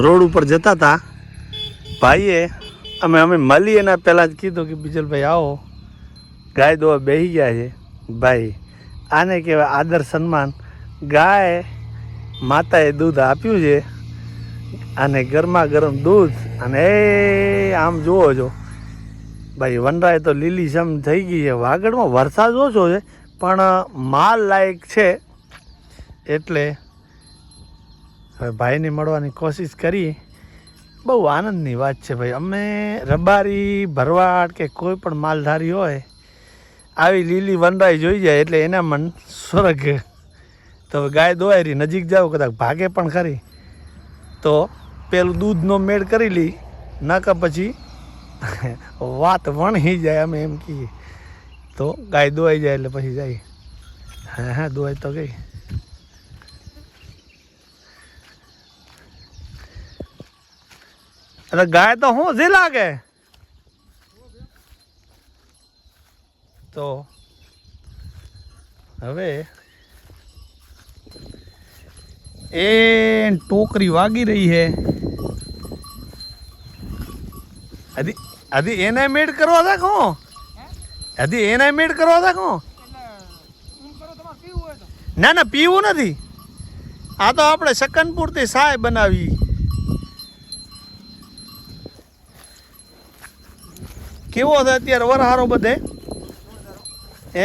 Road ઉપર જતા હતા ભાઈએ અમે મળીએ એના પહેલાં જ કીધું કે બીજલભાઈ આવો ગાય દોવા બેસી ગયા છે. ભાઈ આને કહેવાય આદર સન્માન. ગાય માતાએ દૂધ આપ્યું છે અને ગરમા ગરમ દૂધ. અને એ આમ જુઓ છો ભાઈ વનરાય તો લીલીછમ થઈ ગઈ છે. વાગડમાં વરસાદ ઓછો છે પણ માલ લાયક છે. એટલે હવે ભાઈને મળવાની કોશિશ કરી. બહુ આનંદની વાત છે ભાઈ. અમે રબારી ભરવાડ કે કોઈ પણ માલધારી હોય આવી લીલી વનરાઈ જોઈ જાય એટલે એના મન સ્વર્ગ. તો ગાય દોવાઈ રહી, નજીક જાઓ કદાચ ભાગે પણ ખરી તો પેલું દૂધનો મેળ કરી લી, નકર પછી વાત વણી જાય. અમે એમ કહીએ તો ગાય દોવાઈ જાય એટલે પછી જાય. હા દોવાઈ તો ગઈ. એટલે ગાય તો શું જે લાગે તો હવે એ ટોકરી વાગી રહી છે. હજી એના મેળ કરવા હતા કો? હજી એના મેળ કરવા હતા કો? ના ના પીવું નથી. આ તો આપણે શકન પૂરતી સાય બનાવી. કેવો છે અત્યારે વરહારો બધે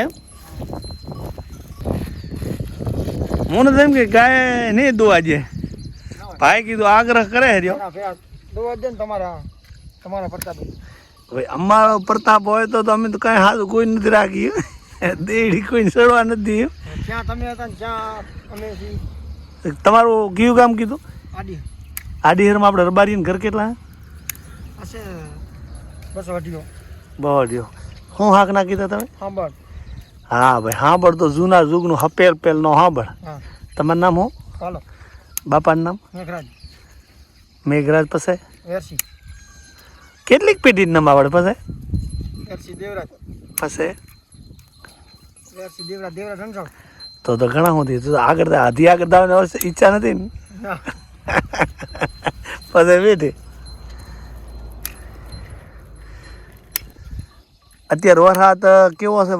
એમ? હું નથી એમ કે ગાય નહીં દોવા દે. ભાઈ કીધું આગ્રહ કરે રહ્યો. ભાઈ અમારો પ્રતાપ હોય તો અમે તો કઈ હાથ કોઈ નથી રાખી. દેડી કોઈ સડવા નથી. તમારું કયું કામ કીધું? આડીહરમાં આપણે રબારીને ઘર કેટલા? બહુ શું હાક ના કીધા તમે? હા ભાઈ સાંભળ તો જૂના જુગનું હપેલ પેલ નો સાંભળ. તમારું નામ હું? બાપાનું નામ? મેઘરાજ. પાસે કેટલીક પેઢી નામ આવડે? પાસે પાસે તો ઘણા સુધી તો આગળ આધી આગળ દાવાની ઈચ્છા નથી ને? પછી બેઠી અત્યારે વરસાદ કેવો છે?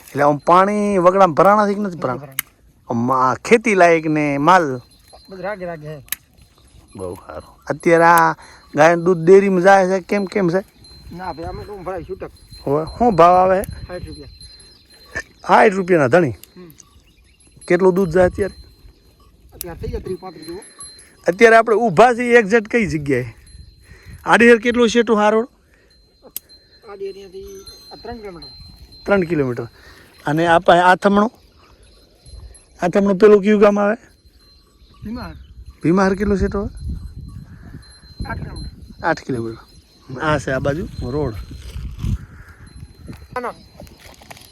એટલે આમ પાણી વગડામાં ભરાણા છે કે નથી ભરાણા? ખેતી લાયક ને માલ બહુ સારું. અત્યારે આ ગાય દૂધ ડેરીમાં જાય છે કેમ કેમ છે? શું ભાવ આવે? 60 રૂપિયાના ધણી. કેટલું દૂધ જાય અત્યારે? અત્યારે આપણે ઊભા છીએ એક્ઝેક્ટ કઈ જગ્યાએ? આડીહર કેટલું છે એટલું હારોડ? 3 કિલોમીટર. અને આપણે આથમણું પેલું કયું ગામ આવે? ભીમાર. કેટલું છે તો? 8 કિલોમીટર. આ છે આ બાજુ રોડ.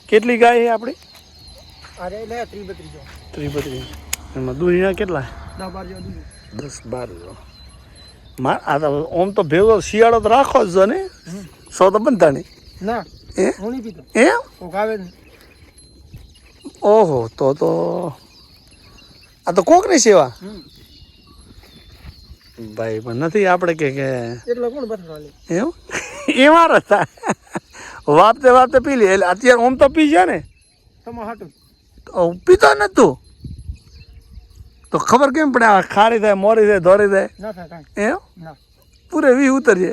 કેટલી ગાય છે આપણી? 32. એમાં દૂધીના કેટલા? 10-12. આ તો ઓમ તો ભેગો શિયાળો તો રાખો જ છો ને? સો તો બનતા નહીં. ઓહો તો આ તો કોકની સેવા ભાઈ. પણ નથી આપણે કે એમ એમાં રસ્તા વાપતે પી લે. એટલે અત્યારે ઓમ તો પી છે ને? પીતો નતું તો ખબર કેમ પડે? આ ખારી થાય, મોરી થાય, ધોરી થાય એમ પૂરે વી ઉતરજે.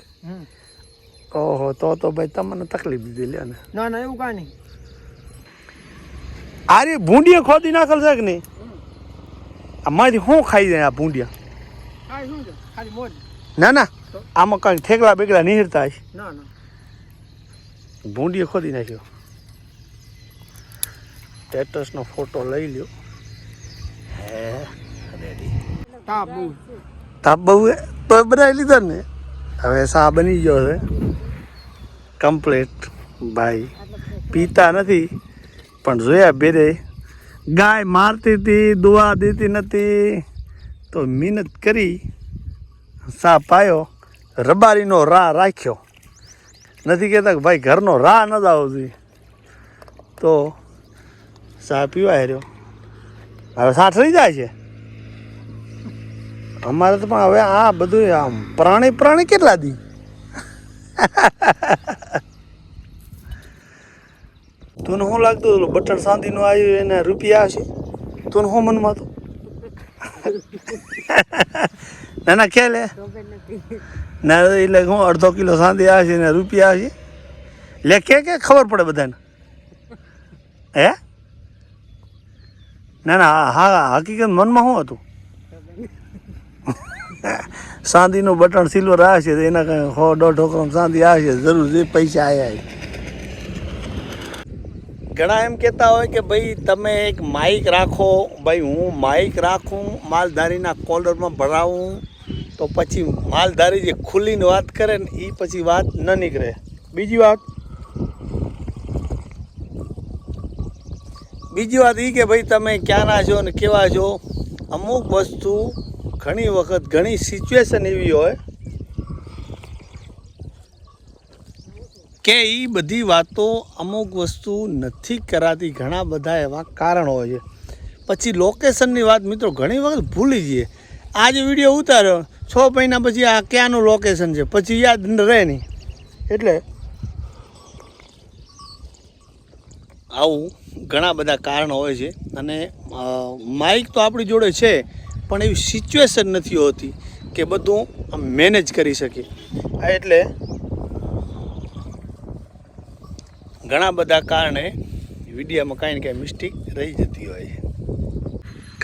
ઓહો તો ભાઈ તમને તકલીફ દીધી લે ને? ના એવું કાંઈ નહીં. આરી ભૂંડિયા ખોદી નાખેલ છે કે નહીં? આમાંથી શું ખાઈ જાય આ ભૂંડિયા? ના આમાં કઈ ઠેકડા બેકડા નીહરતા હશે. ભૂંડિયા ખોદી નાખ્યો. સ્ટેટસનો ફોટો લઈ લ્યો. હે રેડી. તાપ બહુ તો બનાવી લીધા ને? હવે સા બની ગયો છે કમ્પ્લીટ. ભાઈ પીતા નથી પણ જોયા બેરે ગાય મારતી હતી, દુઆ દેતી નથી તો મહેનત કરી સા પાયો. રબારીનો રા રાખ્યો. નથી કહેતા કે ભાઈ ઘરનો રા ન જ આવવો જોઈએ તો સા પીવાય રહ્યો. હવે 60 થઈ જાય છે. અમારે તો પણ હવે આ બધું આમ પ્રાણી કેટલા દી તું શું લાગતું હતું બટર સાંધીનું આવ્યું એને રૂપિયા હશે તું શું મનમાં તો ના ના ખ્યાલ હે ના એટલે હું અડધો કિલો સાંધી આવશે ને રૂપિયા હશે લે કે ખબર પડે બધાને હે ના ના હા હકીકત મનમાં શું હતું સાંધીનું બટન સિલ્વર આવશે તો એના કાંઈ 100-150 સાંધી આવશે જરૂર જે પૈસા આવ્યા ઘણા એમ કહેતા હોય કે ભાઈ તમે એક માઇક રાખો ભાઈ હું માઇક રાખું માલધારીના કોલરમાં ભરાવું તો પછી માલધારી જે ખુલ્લીને વાત કરે ને એ પછી વાત ન નીકળે બીજી વાત એ કે ભાઈ તમે ક્યાંના છો ને કેવા છો અમુક વસ્તુ ઘણી વખત ઘણી સિચ્યુએશન એવી હોય કે એ બધી વાતો અમુક વસ્તુ નથી કરાતી ઘણા બધા એવા કારણ હોય છે પછી લોકેશનની વાત મિત્રો ઘણી વખત ભૂલી જઈએ આ જે વિડીયો ઉતાર્યો 6 મહિના પછી આ ક્યાંનું લોકેશન છે પછી યાદ રહે નહીં એટલે આવું ઘણા બધા કારણ હોય છે અને માઇક તો આપણી જોડે છે પણ એવી સિચ્યુએશન નથી હોતી કે બધું મેનેજ કરી શકીએ એટલે ઘણા બધા કારણે વિડીયોમાં કાંઈ ને કાંઈ મિસ્ટેક રહી જતી હોય છે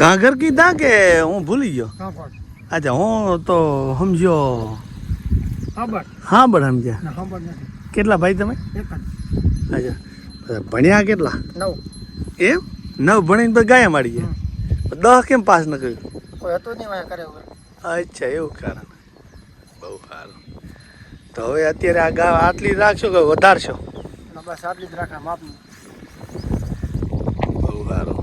કાગર કીધા કે હું ભૂલી ગયો અચ્છા હું તો સમજ્યો હા બરાબર સમજ્યા કેટલા ભાઈ તમે અચ્છા ભણ્યા કેટલા 9 એમ 9 ભણીને તો ગાયા મારી ગયા 10 કેમ પાસ ન કર્યું કોઈ હતું નહીં કરે અચ્છા એવું કારણ બહુ સારું તો હવે અત્યારે આ ગા આટલી રાખશો કે વધારશો બસ આટલી જ રાખા માપની બહુ સારું